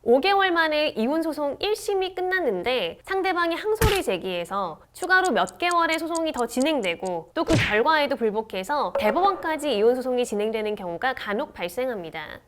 5개월 만에 이혼소송 1심이 끝났는데 상대방이 항소를 제기해서 추가로 몇 개월의 소송이 더 진행되고 또 그 결과에도 불복해서 대법원까지 이혼소송이 진행되는 경우가 간혹 발생합니다.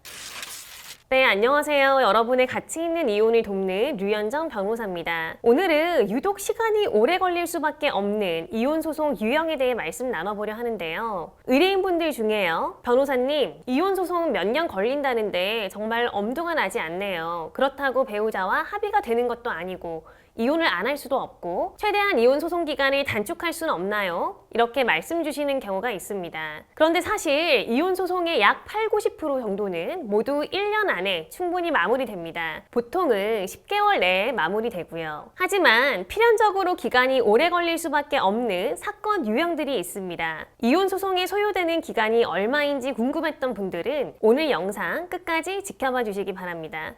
네, 안녕하세요. 여러분의 가치 있는 이혼을 돕는 류현정 변호사입니다. 오늘은 유독 시간이 오래 걸릴 수밖에 없는 이혼소송 유형에 대해 말씀 나눠보려 하는데요. 의뢰인분들 중에요. 변호사님, 이혼소송 몇 년 걸린다는데 정말 엄두가 나지 않네요. 그렇다고 배우자와 합의가 되는 것도 아니고 이혼을 안 할 수도 없고 최대한 이혼 소송 기간을 단축할 수는 없나요? 이렇게 말씀 주시는 경우가 있습니다. 그런데 사실 이혼 소송의 약 80~90% 정도는 모두 1년 안에 충분히 마무리됩니다. 보통은 10개월 내에 마무리되고요. 하지만 필연적으로 기간이 오래 걸릴 수밖에 없는 사건 유형들이 있습니다. 이혼 소송에 소요되는 기간이 얼마인지 궁금했던 분들은 오늘 영상 끝까지 지켜봐 주시기 바랍니다.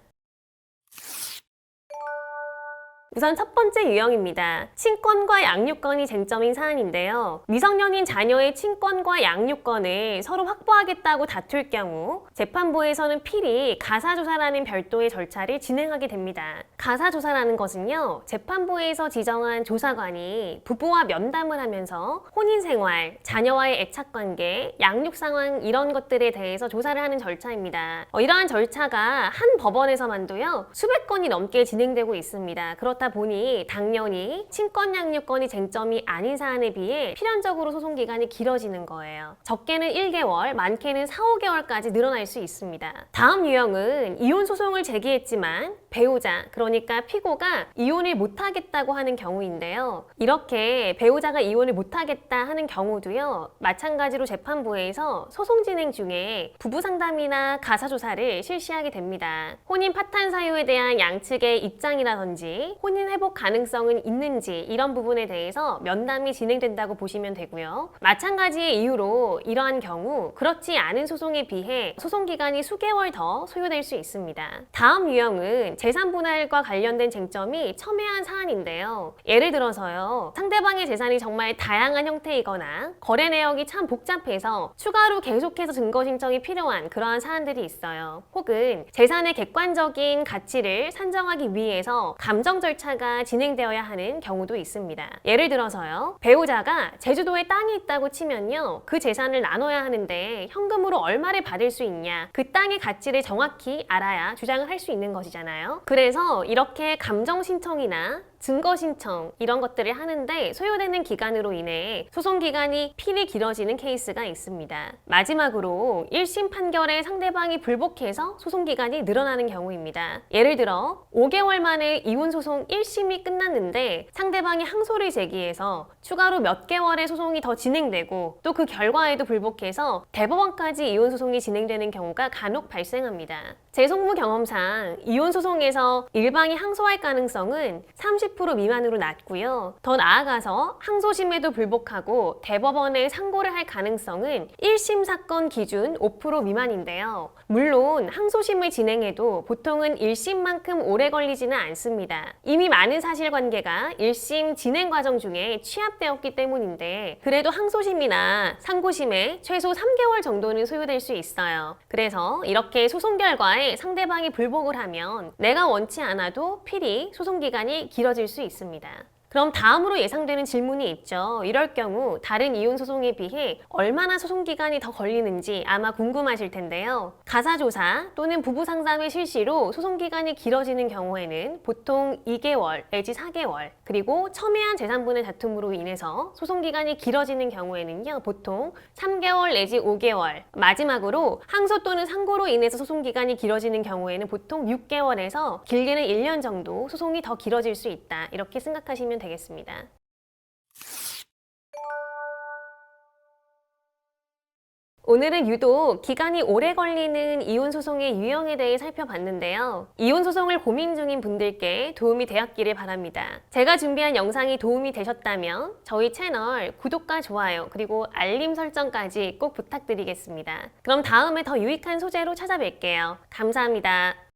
우선 첫 번째 유형입니다. 친권과 양육권이 쟁점인 사안인데요. 미성년인 자녀의 친권과 양육권을 서로 확보하겠다고 다툴 경우 재판부에서는 필히 가사조사라는 별도의 절차를 진행하게 됩니다. 가사조사라는 것은요, 재판부에서 지정한 조사관이 부부와 면담을 하면서 혼인생활, 자녀와의 애착관계, 양육상황 이런 것들에 대해서 조사를 하는 절차입니다. 이러한 절차가 한 법원에서만도요, 수백 건이 넘게 진행되고 있습니다. 그렇다 보니 당연히 친권 양육권이 쟁점이 아닌 사안에 비해 필연적으로 소송기간이 길어지는 거예요. 적게는 1개월, 많게는 4~5개월까지 늘어날 수 있습니다. 다음 유형은 이혼 소송을 제기했지만 배우자, 그러니까 피고가 이혼을 못하겠다고 하는 경우인데요. 이렇게 배우자가 이혼을 못하겠다 하는 경우도요, 마찬가지로 재판부에서 소송 진행 중에 부부 상담이나 가사조사를 실시하게 됩니다. 혼인 파탄 사유에 대한 양측의 입장이라든지 혼인 회복 가능성은 있는지 이런 부분에 대해서 면담이 진행된다고 보시면 되고요. 마찬가지의 이유로 이러한 경우 그렇지 않은 소송에 비해 소송 기간이 수개월 더 소요될 수 있습니다. 다음 유형은 재산 분할과 관련된 쟁점이 첨예한 사안인데요. 예를 들어서요, 상대방의 재산이 정말 다양한 형태이거나 거래 내역이 참 복잡해서 추가로 계속해서 증거 신청이 필요한 그러한 사안들이 있어요. 혹은 재산의 객관적인 가치를 산정하기 위해서 감정 절차가 진행되어야 하는 경우도 있습니다. 예를 들어서요, 배우자가 제주도에 땅이 있다고 치면요, 그 재산을 나눠야 하는데 현금으로 얼마를 받을 수 있냐, 그 땅의 가치를 정확히 알아야 주장을 할 수 있는 것이잖아요. 그래서 이렇게 감정 신청이나 증거 신청 이런 것들을 하는데 소요되는 기간으로 인해 소송 기간이 필히 길어지는 케이스가 있습니다. 마지막으로 1심 판결에 상대방이 불복해서 소송 기간이 늘어나는 경우입니다. 예를 들어 5개월 만에 이혼 소송 1심이 끝났는데 상대방이 항소를 제기해서 추가로 몇 개월의 소송이 더 진행되고 또 그 결과에도 불복해서 대법원까지 이혼 소송이 진행되는 경우가 간혹 발생합니다. 제 속무 경험상 이혼 소송에서 일방이 항소할 가능성은 30% 미만으로 낮고요. 더 나아가서 항소심에도 불복하고 대법원에 상고를 할 가능성은 1심 사건 기준 5% 미만인데요. 물론 항소심을 진행해도 보통은 1심만큼 오래 걸리지는 않습니다. 이미 많은 사실관계가 1심 진행 과정 중에 취합되었기 때문인데 그래도 항소심이나 상고심에 최소 3개월 정도는 소요될 수 있어요. 그래서 이렇게 소송 결과에 상대방이 불복을 하면 내가 원치 않아도 필히 소송 기간이 길어질 수 있습니다. 그럼 다음으로 예상되는 질문이 있죠. 이럴 경우 다른 이혼 소송에 비해 얼마나 소송 기간이 더 걸리는지 아마 궁금하실 텐데요. 가사조사 또는 부부 상담의 실시로 소송 기간이 길어지는 경우에는 보통 2개월 내지 4개월, 그리고 첨예한 재산분할 다툼으로 인해서 소송 기간이 길어지는 경우에는요, 보통 3개월 내지 5개월, 마지막으로 항소 또는 상고로 인해서 소송 기간이 길어지는 경우에는 보통 6개월에서 길게는 1년 정도 소송이 더 길어질 수 있다, 이렇게 생각하시면 되겠습니다. 오늘은 유독 기간이 오래 걸리는 이혼소송의 유형에 대해 살펴봤는데요. 이혼소송을 고민 중인 분들께 도움이 되었기를 바랍니다. 제가 준비한 영상이 도움이 되셨다면 저희 채널 구독과 좋아요 그리고 알림 설정까지 꼭 부탁드리겠습니다. 그럼 다음에 더 유익한 소재로 찾아뵐게요. 감사합니다.